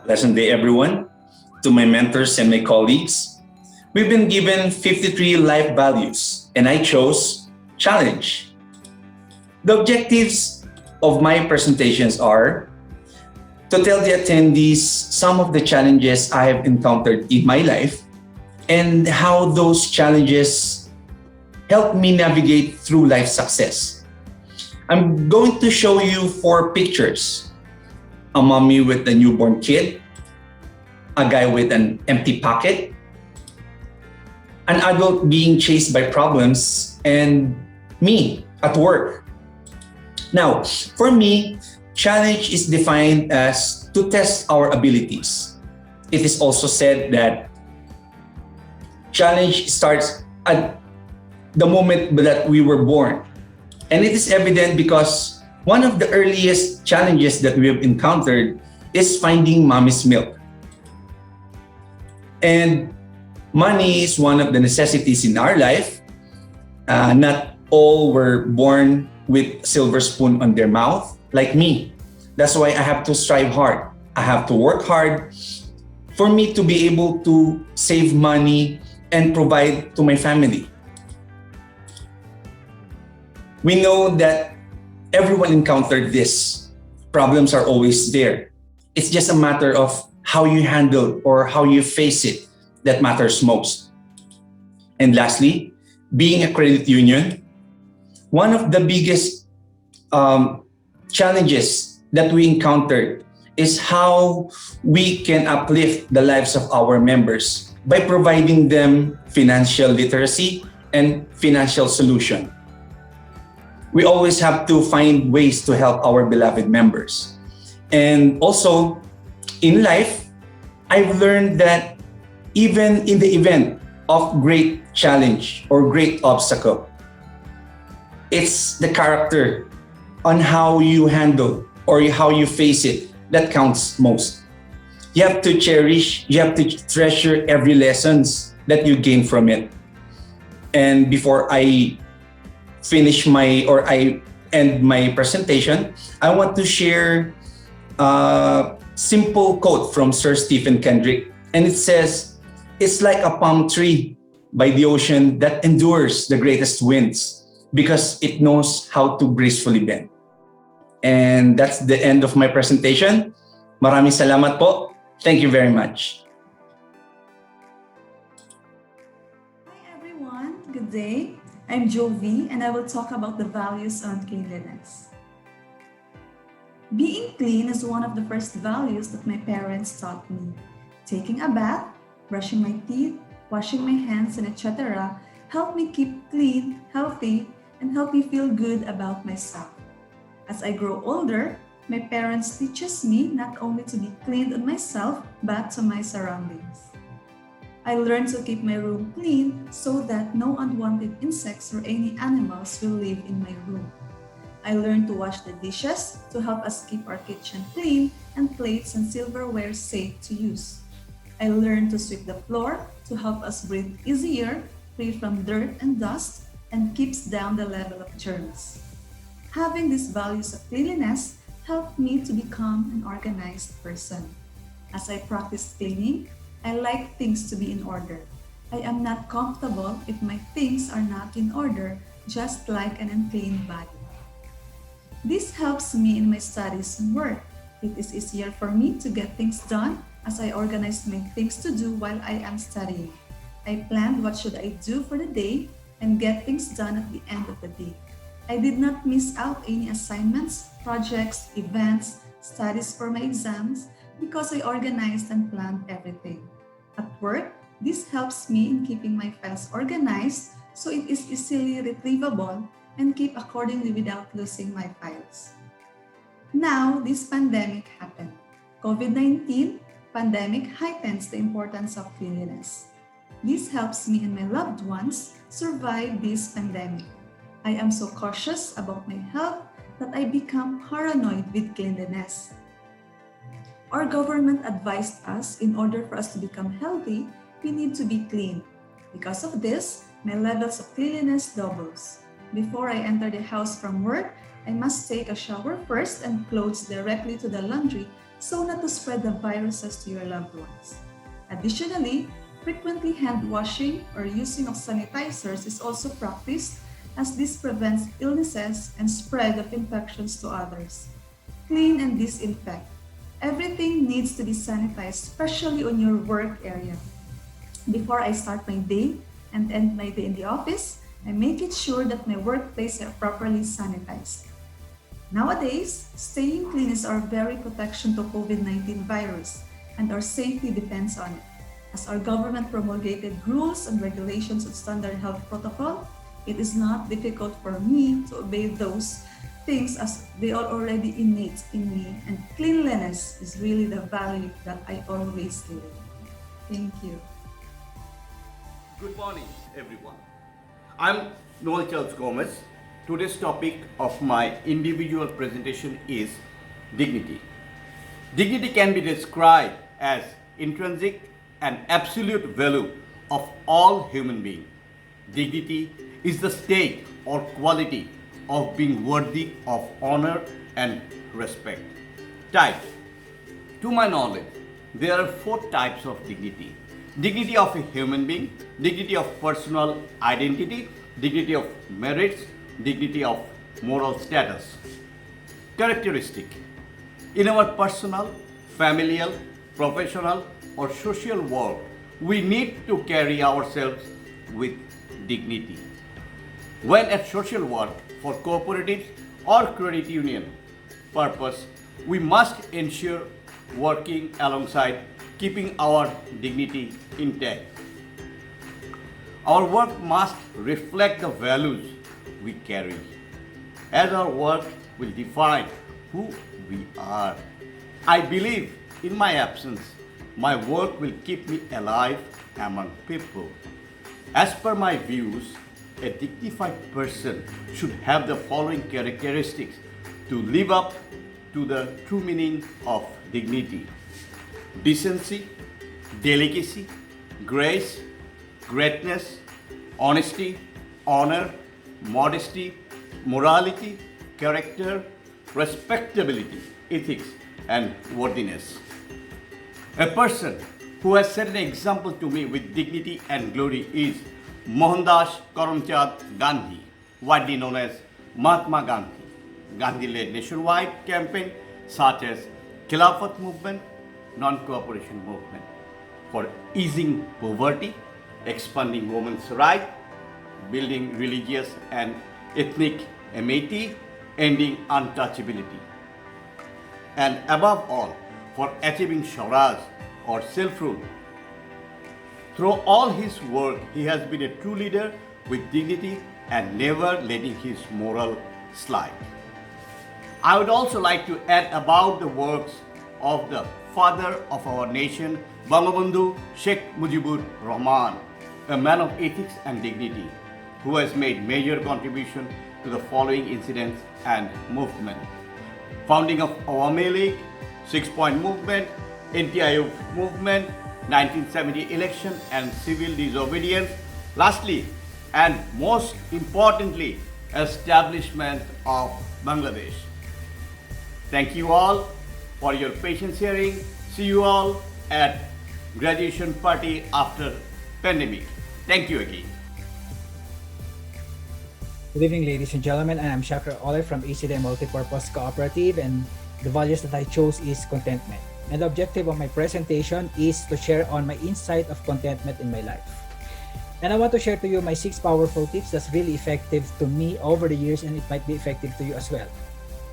Pleasant day, everyone. To my mentors and my colleagues, we've been given 53 life values, and I chose challenge. The objectives of my presentations are to tell the attendees some of the challenges I have encountered in my life and how those challenges help me navigate through life success. I'm going to show you four pictures: a mommy with a newborn kid, a guy with an empty pocket, an adult being chased by problems, and me at work. Now, for me, challenge is defined as to test our abilities. It is also said that challenge starts at the moment that we were born. And it is evident because one of the earliest challenges that we have encountered is finding mommy's milk. And money is one of the necessities in our life. Not all were born with silver spoon on their mouth, like me. That's why I have to strive hard. I have to work hard for me to be able to save money and provide to my family. We know that everyone encountered this. Problems are always there. It's just a matter of how you handle or how you face it that matters most. And lastly, being a credit union, one of the biggest challenges that we encountered is how we can uplift the lives of our members by providing them financial literacy and financial solution. We always have to find ways to help our beloved members. And also, in life, I've learned that even in the event of great challenge or great obstacle, it's the character on how you handle or how you face it that counts most. You have to cherish, you have to treasure every lessons that you gain from it. And before I I end my presentation, I want to share a simple quote from Sir Stephen Kendrick. And it says, "It's like a palm tree by the ocean that endures the greatest winds because it knows how to gracefully bend." And that's the end of my presentation. Maraming salamat po. Thank you very much. Hi everyone, good day. I'm Jovi and I will talk about the values on cleanliness. Being clean is one of the first values that my parents taught me. Taking a bath, brushing my teeth, washing my hands, and etc. help me keep clean, healthy, and help me feel good about myself. As I grow older, my parents teaches me not only to be clean on myself, but to my surroundings. I learned to keep my room clean so that no unwanted insects or any animals will live in my room. I learned to wash the dishes to help us keep our kitchen clean and plates and silverware safe to use. I learned to sweep the floor to help us breathe easier, free from dirt and dust, and keeps down the level of germs. Having these values of cleanliness helped me to become an organized person. As I practice cleaning, I like things to be in order. I am not comfortable if my things are not in order, just like an unclean body. This helps me in my studies and work. It is easier for me to get things done as I organize my things to do while I am studying. I planned what should I do for the day and get things done at the end of the day. I did not miss out any assignments, projects, events, studies for my exams because I organized and planned everything. At work, this helps me in keeping my files organized so it is easily retrievable and keep accordingly without losing my files. Now, this pandemic happened. COVID-19 pandemic heightens the importance of cleanliness. This helps me and my loved ones survive this pandemic. I am so cautious about my health that I become paranoid with cleanliness. Our government advised us in order for us to become healthy, we need to be clean. Because of this, my levels of cleanliness doubles. Before I enter the house from work, I must take a shower first and clothes directly to the laundry so not to spread the viruses to your loved ones. Additionally, frequently hand washing or using of sanitizers is also practiced as this prevents illnesses and spread of infections to others. Clean and disinfect. Everything needs to be sanitized, especially on your work area. Before I start my day and end my day in the office, I make it sure that my workplace are properly sanitized. Nowadays, staying clean is our very protection to COVID-19 virus, and our safety depends on it. As our government promulgated rules and regulations of standard health protocol, it is not difficult for me to obey those things as they are already innate in me, and cleanliness is really the value that I always live. Thank you. Good morning, everyone. I'm Noel Charles Gomez. Today's topic of my individual presentation is dignity. Dignity can be described as intrinsic and absolute value of all human beings. Dignity is the state or quality of being worthy of honor and respect. Type. To my knowledge, there are 4 types of dignity. Dignity of a human being, dignity of personal identity, dignity of merits, dignity of moral status. Characteristic. In our personal, familial, professional or social work, we need to carry ourselves with dignity. When at social work for cooperatives or credit union purpose, we must ensure working alongside keeping our dignity intact. Our work must reflect the values we carry, as our work will define who we are. I believe in my absence, my work will keep me alive among people. As per my views, a dignified person should have the following characteristics to live up to the true meaning of dignity: decency, delicacy, grace, greatness, honesty, honor, modesty, morality, character, respectability, ethics, and worthiness. A person who has set an example to me with dignity and glory is Mohandas Karamchand Gandhi, widely known as Mahatma Gandhi. Gandhi led nationwide campaigns such as Khilafat movement, non-cooperation movement for easing poverty, expanding women's rights, building religious and ethnic amity, ending untouchability, and above all, for achieving Swaraj or self-rule. Through all his work, he has been a true leader with dignity and never letting his moral slide. I would also like to add about the works of the father of our nation, Bangabandhu Sheikh Mujibur Rahman, a man of ethics and dignity, who has made major contribution to the following incidents and movement: founding of Awami League, 6-point movement, NTIU movement, 1970 election and civil disobedience. Lastly, and most importantly, establishment of Bangladesh. Thank you all for your patience hearing. See you all at graduation party after pandemic. Thank you again. Good evening, ladies and gentlemen. I am Shakra Ole from ACD Multipurpose Cooperative, and the values that I chose is contentment. And the objective of my presentation is to share on my insight of contentment in my life. And I want to share to you my 6 powerful tips that's really effective to me over the years, and it might be effective to you as well.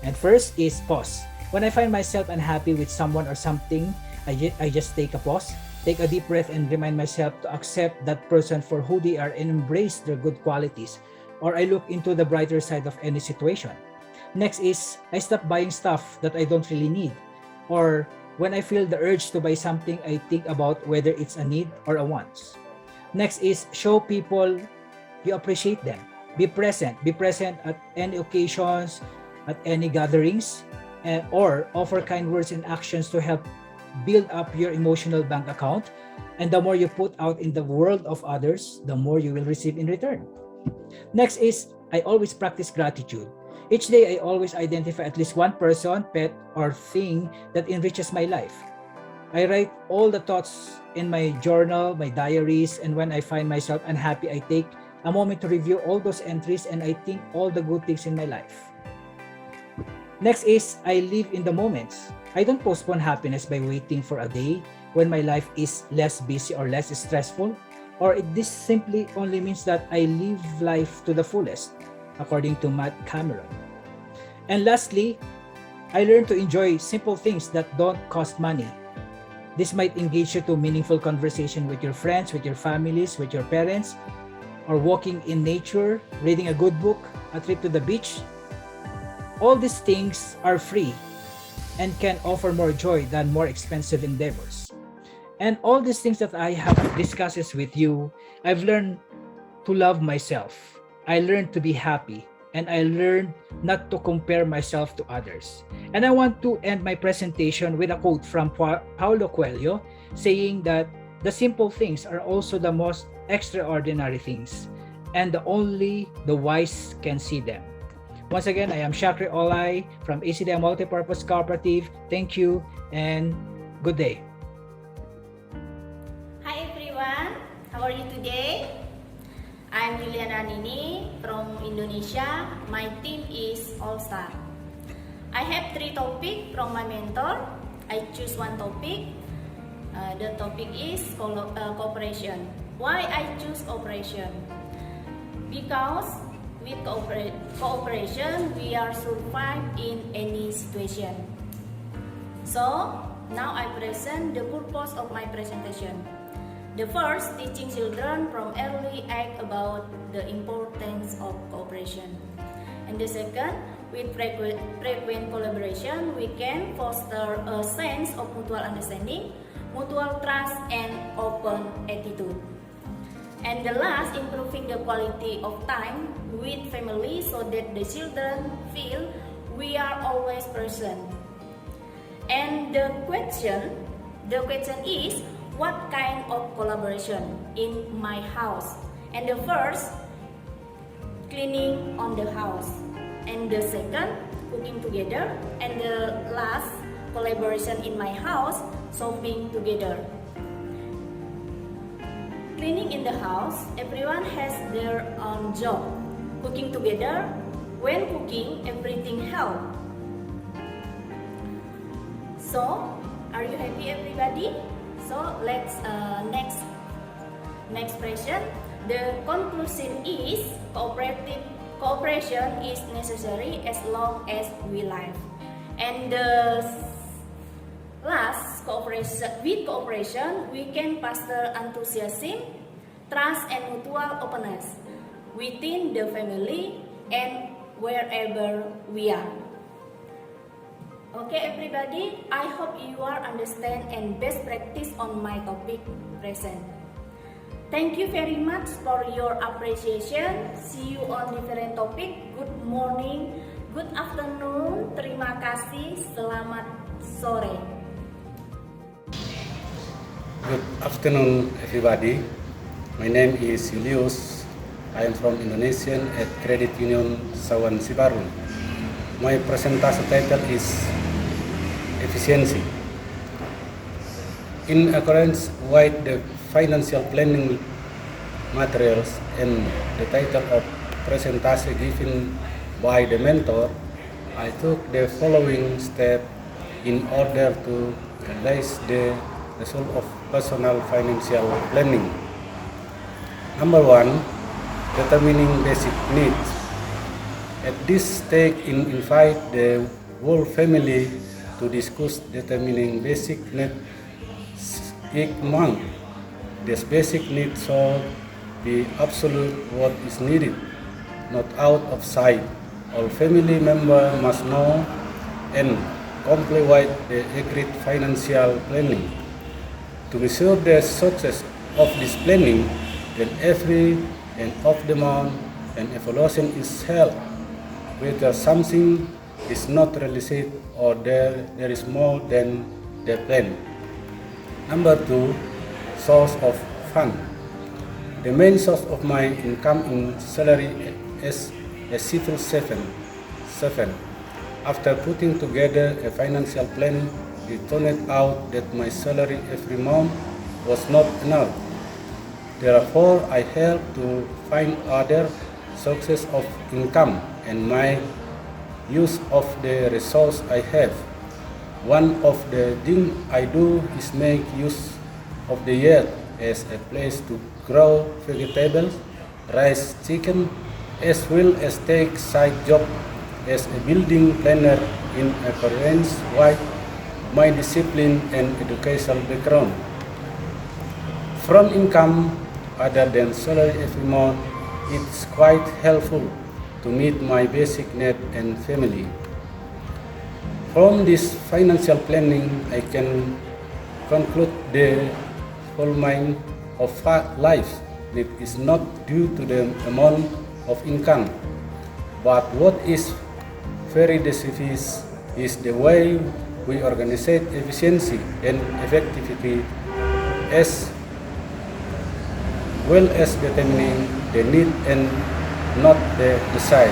And first is pause. When I find myself unhappy with someone or something, I just take a pause, take a deep breath, and remind myself to accept that person for who they are and embrace their good qualities. Or I look into the brighter side of any situation. Next is I stop buying stuff that I don't really need. Or when I feel the urge to buy something, I think about whether it's a need or a want. Next is show people you appreciate them. Be present at any occasions, at any gatherings, or offer kind words and actions to help build up your emotional bank account. And the more you put out in the world of others, the more you will receive in return. Next is I always practice gratitude. Each day, I always identify at least one person, pet, or thing that enriches my life. I write all the thoughts in my journal, my diaries, and when I find myself unhappy, I take a moment to review all those entries and I think all the good things in my life. Next is I live in the moments. I don't postpone happiness by waiting for a day when my life is less busy or less stressful, or this simply only means that I live life to the fullest, according to Matt Cameron. And lastly, I learn to enjoy simple things that don't cost money. This might engage you to meaningful conversation with your friends, with your families, with your parents, or walking in nature, reading a good book, a trip to the beach. All these things are free and can offer more joy than more expensive endeavors. And all these things that I have discussed with you, I've learned to love myself. I learned to be happy. And I learned not to compare myself to others. And I want to end my presentation with a quote from Paulo Coelho saying that the simple things are also the most extraordinary things, and only the wise can see them. Once again, I am Shakri Olay from ACDM Multipurpose Cooperative. Thank you and good day. Hi everyone, how are you today? I'm Juliana Nini from Indonesia. My team is All Star. I have 3 topics from my mentor. I choose one topic. The topic is cooperation. Why I choose cooperation? Because with cooperation, we are survive in any situation. So now I present the purpose of my presentation. The first, teaching children from early age about the importance of cooperation. And the second, with frequent collaboration, we can foster a sense of mutual understanding, mutual trust, and open attitude. And the last, improving the quality of time with family so that the children feel we are always present. And the question is, what kind of collaboration in my house? And the first, cleaning on the house. And the second, cooking together. And the last, collaboration in my house, shopping together. Cleaning in the house, everyone has their own job. Cooking together, when cooking, everything helps. So, are you happy everybody? So let's next question. The conclusion is cooperation is necessary as long as we live. And the last, with cooperation we can foster enthusiasm, trust, and mutual openness within the family and wherever we are. Okay everybody, I hope you are understand and best practice on my topic present. Thank you very much for your appreciation. See you on different topic. Good morning, good afternoon, terima kasih, selamat sore. Good afternoon everybody. My name is Julius. I am from Indonesia at Credit Union Sawan Sibarun. My presentation title is Efficiency. In accordance with the financial planning materials and the title of presentation given by the mentor, I took the following step in order to realize the result of personal financial planning. Number 1, determining basic needs. At this stage, invite the whole family to discuss determining basic needs each month. This basic need should be absolute what is needed, not out of sight. All family members must know and comply with the agreed financial planning. To ensure the success of this planning, then every end of the month an evaluation is held whether something is not realized or there is more than the plan. Number 2, source of fund. The main source of my income in salary is a civil servant. 7. After putting together a financial plan, it turned out that my salary every month was not enough. Therefore, I help to find other sources of income and my use of the resource I have. One of the things I do is make use of the yard as a place to grow vegetables, raise chicken, as well as take side job as a building planner in accordance with my discipline and educational background. From income other than salary every month, it's quite helpful to meet my basic need and family. From this financial planning, I can conclude the fulfillment of life that is not due to the amount of income, but what is very decisive is the way we organize efficiency and effectivity as well as determining the need and not the size.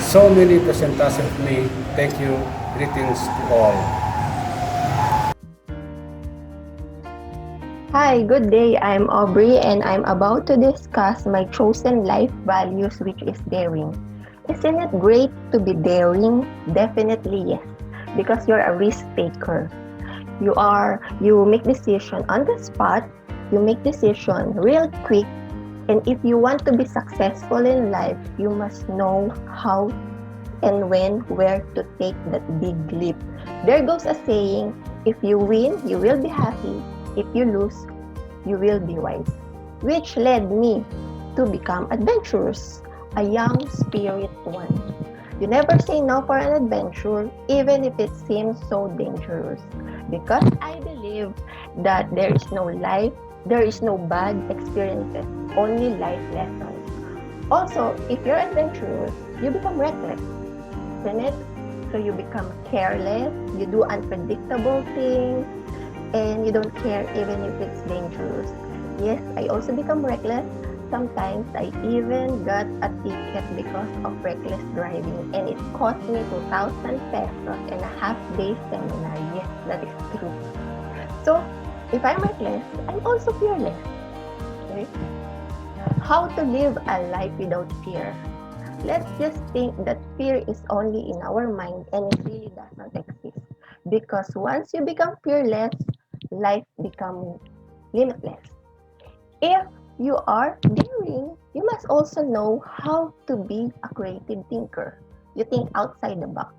So many presentations of me. Thank you. Greetings to all. Hi, good day. I'm Aubrey and I'm about to discuss my chosen life values, which is daring. Isn't it great to be daring? Definitely yes, because you're a risk taker. You make decision on the spot, you make decision real quick, and if you want to be successful in life, you must know how and when, where to take that big leap. There goes a saying, if you win, you will be happy. If you lose, you will be wise. Which led me to become adventurous, a young spirit one. You never say no for an adventure, even if it seems so dangerous. Because I believe that there is no bad experiences, only life lessons. Also, if you're adventurous, you become reckless, isn't it? So you become careless, you do unpredictable things, and you don't care even if it's dangerous. Yes, I also become reckless. Sometimes I even got a ticket because of reckless driving, and it cost me 2,000 pesos and a half-day seminar. Yes, that is true. So, if I'm reckless, I'm also fearless. Okay? How to live a life without fear? Let's just think that fear is only in our mind and it really does not exist. Because once you become fearless, life becomes limitless. If you are daring, you must also know how to be a creative thinker. You think outside the box.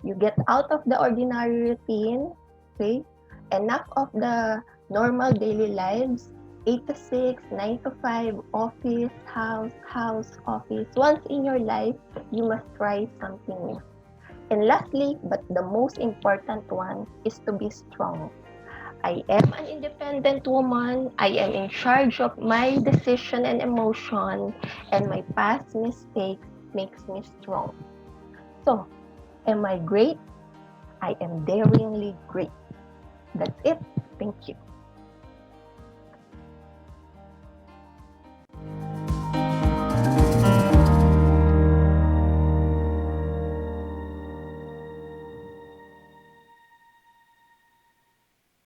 You get out of the ordinary routine, okay? Enough of the normal daily lives, 8 to 6, 9 to 5, office, house, office. Once in your life, you must try something new. And lastly, but the most important one, is to be strong. I am an independent woman. I am in charge of my decision and emotion, and my past mistakes makes me strong. So, am I great? I am daringly great. That's it. Thank you.